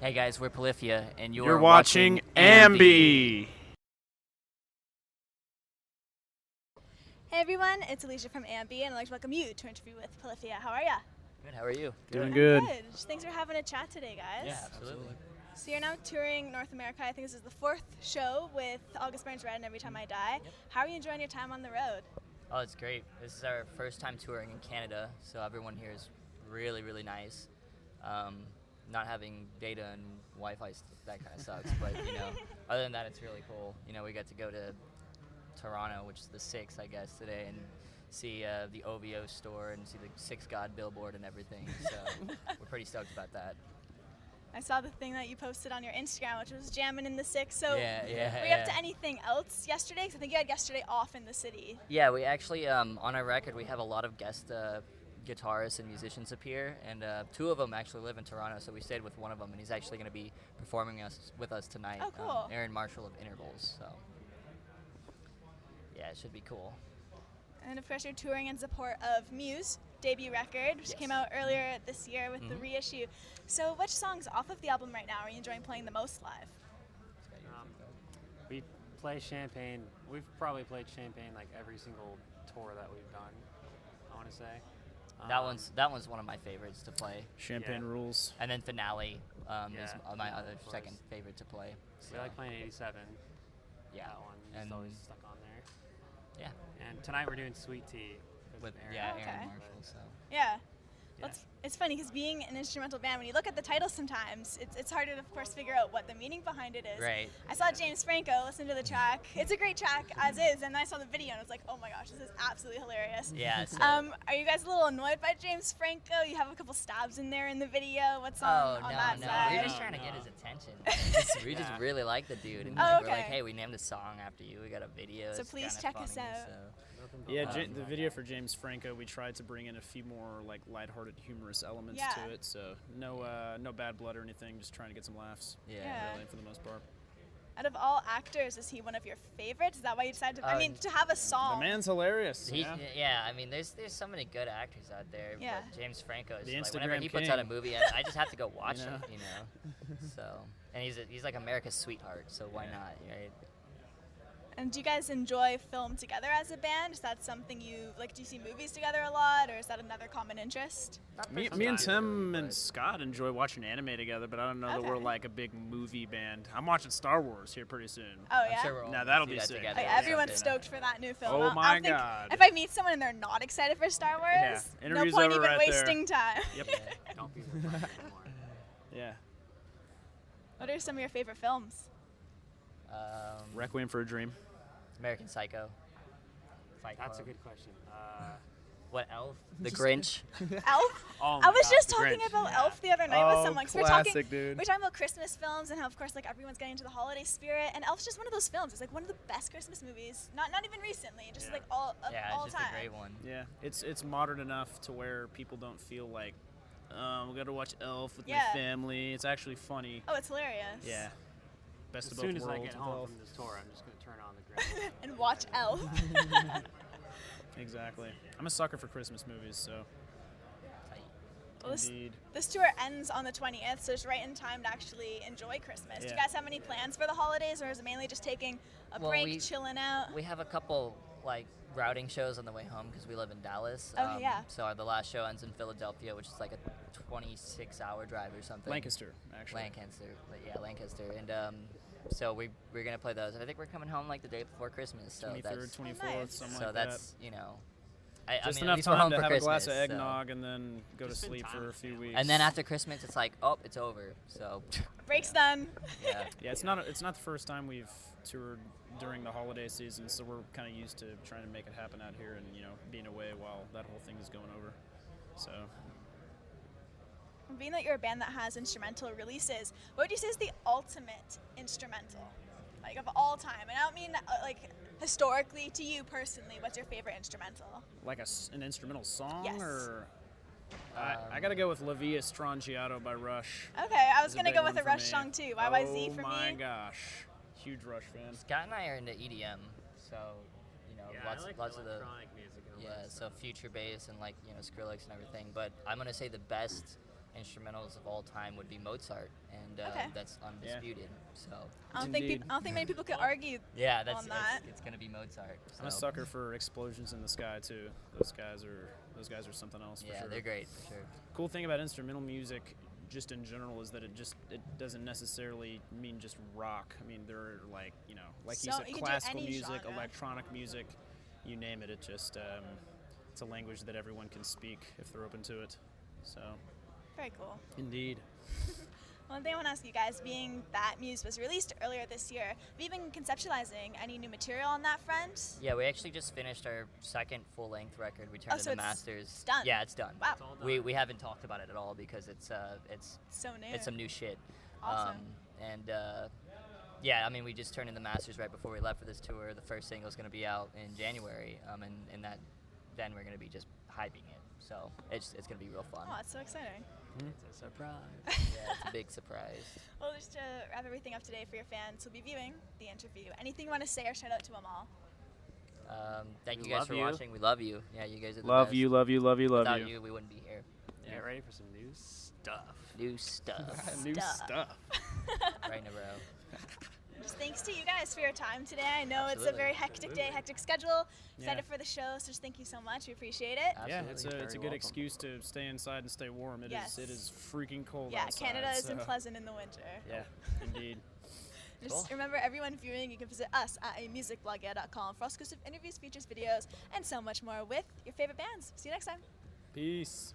Hey guys, we're Polyphia, and You're watching AMBY. Hey everyone, it's Alicia from AMBY, and I'd like to welcome you to an interview with Polyphia. How are ya? Good, how are you? Doing good. Good. Thanks for having a chat today, guys. Yeah, absolutely. So you're now touring North America. I think this is the 4th show with August Burns Red and Every Time I Die. Yep. How are you enjoying your time on the road? Oh, it's great. This is our first time touring in Canada, so everyone here is really, really nice. Not having data and Wi-Fi, that kind of sucks, but, other than that, it's really cool. We got to go to Toronto, which is the 6th, I guess, today, and see the OVO store and see the Six God billboard and everything, so we're pretty stoked about that. I saw the thing that you posted on your Instagram, which was jamming in the 6th. So Yeah, were you up to anything else yesterday? Because I think you had yesterday off in the city. Yeah, we actually, on our record, we have a lot of guest guitarists and musicians up here, and 2 of them actually live in Toronto, so we stayed with one of them, and he's actually going to be performing with us tonight. Oh, cool. Aaron Marshall of Intervals, so yeah, it should be cool. And of course, you're touring in support of Muse debut record, which Yes. came out earlier this year with the reissue. So which songs off of the album right now are you enjoying playing the most live? We play Champagne. We've probably played Champagne like every single tour that we've done, I want to say. That one's one of my favorites to play. Champagne Yeah. rules. And then Finale is Yeah, my other of course. second favorite to play. We like playing 87. Yeah. That one is And always stuck on there. yeah, And tonight we're doing Sweet Tea with Aaron. Aaron Okay. Marshall. So Yeah. Yeah. Well, it's funny because being an instrumental band, when you look at the title sometimes, it's harder to, of course, figure out what the meaning behind it is. Right. I saw James Franco, listened to the track. It's a great track as is, and then I saw the video and I was like, oh my gosh, this is absolutely hilarious. Yeah. So, Are you guys a little annoyed by James Franco? You have a couple stabs in there in the video. What's on no, that no. side? We're just trying to get his attention. We just Yeah. really like the dude, and Oh, we're like, okay. hey, we named a song after you. We got a video. So it's please kinda check funny, us out. So. Nothing but Yeah, love the that video guy. for James Franco, we tried to bring in a few more like lighthearted, humorous elements Yeah. to it. So no bad blood or anything. Just trying to get some laughs. Yeah. Really, for the most part. Out of all actors, is he one of your favorites? Is that why you decided to? I Oh, mean, to have a The song. man's hilarious. Yeah, I mean, there's so many good actors out there. Yeah. But James Franco is The like, whenever Instagram he puts out a king. movie, I just have to go watch You know? it. So, and he's like America's sweetheart. So why Yeah. not, right? And do you guys enjoy film together as a band? Is that something you like? Do you see movies together a lot, or is that another common interest? Me and Sometimes, Tim but- and Scott enjoy watching anime together, but I don't know that we're Okay. like a big movie band. I'm watching Star Wars here pretty soon. Oh yeah. I'm sure we're all Now gonna that'll see be that sick. together. Like, Yeah. everyone's someday. stoked for that new film. Oh I my think God. If I meet someone and they're not excited for Star Wars, Yeah, no interview's point over even right there. wasting time. Yep. Don't be surprised anymore. Yeah. What are some of your favorite films? Requiem for a Dream. American Psycho. Fight That's a Club. good question. What, Elf? The Grinch? Elf. Oh I my was God, just The talking Grinch. about Yeah. Elf the other night with someone. 'Cause classic, dude. we're talking about Christmas films and how, of course, like everyone's getting into the holiday spirit. And Elf's just one of those films. It's like one of the best Christmas movies. Not even recently, just Yeah. like all Yeah, all it's just time. a great one. Yeah, it's modern enough to where people don't feel like, we got to watch Elf with Yeah. my family. It's actually funny. Oh, it's hilarious. Yeah. Best As of both soon as I worlds get with home Elf. from this tour, I'm just going to turn on the Grinch. And watch Elf. Exactly. I'm a sucker for Christmas movies, so Well, indeed. This tour ends on the 20th, so it's right in time to actually enjoy Christmas. Do you Yeah. guys have any plans for the holidays, or is it mainly just taking a Well, break, chilling out? We have a couple like routing shows on the way home because we live in Dallas. Oh, yeah. So the last show ends in Philadelphia, which is like a 26-hour drive or something. Lancaster, actually. Lancaster, and so we're gonna play those. And I think we're coming home like the day before Christmas. So 23rd, that's 24th, nice. something so like that's that. I Just mean, at enough least we're home time to for have a glass Christmas, of so- eggnog and then go to Just spend sleep time for a with few family. weeks. And then after Christmas, it's like, oh, it's over. So Break's done. yeah. Yeah, it's not the first time we've toured during the holiday season, so we're kind of used to trying to make it happen out here and being away while that whole thing is going over. So Being that you're a band that has instrumental releases, what would you say is the ultimate instrumental, like of all time? And I don't mean like historically to you personally. What's your favorite instrumental? like an instrumental song, Yes. or I gotta go with La Via Strangiato by Rush. Okay, I was Is a gonna big go one with a for Rush me. song too. YYZ for Oh my me. gosh, huge Rush fan. Scott and I are into EDM, so Yeah, lots I like of the electronic music and all yeah, that so stuff. future bass and like Skrillex and everything. But I'm gonna say the best instrumentals of all time would be Mozart, and and Okay. that's undisputed. So I don't think many people could argue. yeah, that's on that. it's gonna be Mozart. I'm a so. sucker for explosions in the sky too. Those guys are something else for Yeah, sure. they're great for sure. Cool thing about instrumental music, just in general, is that it doesn't necessarily mean just rock. I mean, there are like you So said, you can do classical any music, genre. electronic music, you name it. It just it's a language that everyone can speak if they're open to it. So Very cool. indeed. One thing I want to ask you guys, being that Muse was released earlier this year, have you been conceptualizing any new material on that front? Yeah, we actually just finished our second full-length record. We turned Oh, in so the it's masters. done? Yeah, it's done. Wow. It's all done. We haven't talked about it at all because it's So new. it's some new shit. Awesome. Yeah, I mean, we just turned in the masters right before we left for this tour. The first single's going to be out in January, and then we're going to be just hyping it. So it's going to be real fun. Oh, that's so exciting. It's a surprise. Yeah, it's a big surprise. Well, just to wrap everything up today for your fans who'll be viewing the interview, anything you want to say or shout out to them all? Thank We you guys love for you. watching. We love you. Yeah, you guys are the Love best. you, love you, love you, love Without you. you, we wouldn't be here. Get ready for some new stuff. New stuff. New Stuff. stuff. Right in a row. Just thanks to you guys for your time today. I know it's a Absolutely. very hectic day, hectic schedule. Excited Yeah. for the show, so just thank you so much. We appreciate it. Yeah, Absolutely. it's a Very good welcome. excuse to stay inside and stay warm. It Yes. is freaking cold Yeah, outside. Canada isn't so- pleasant in the winter. Yeah, indeed. Just Cool. remember, everyone viewing, you can visit us at amusicblogger.com for exclusive interviews, features, videos, and so much more with your favorite bands. See you next time. Peace.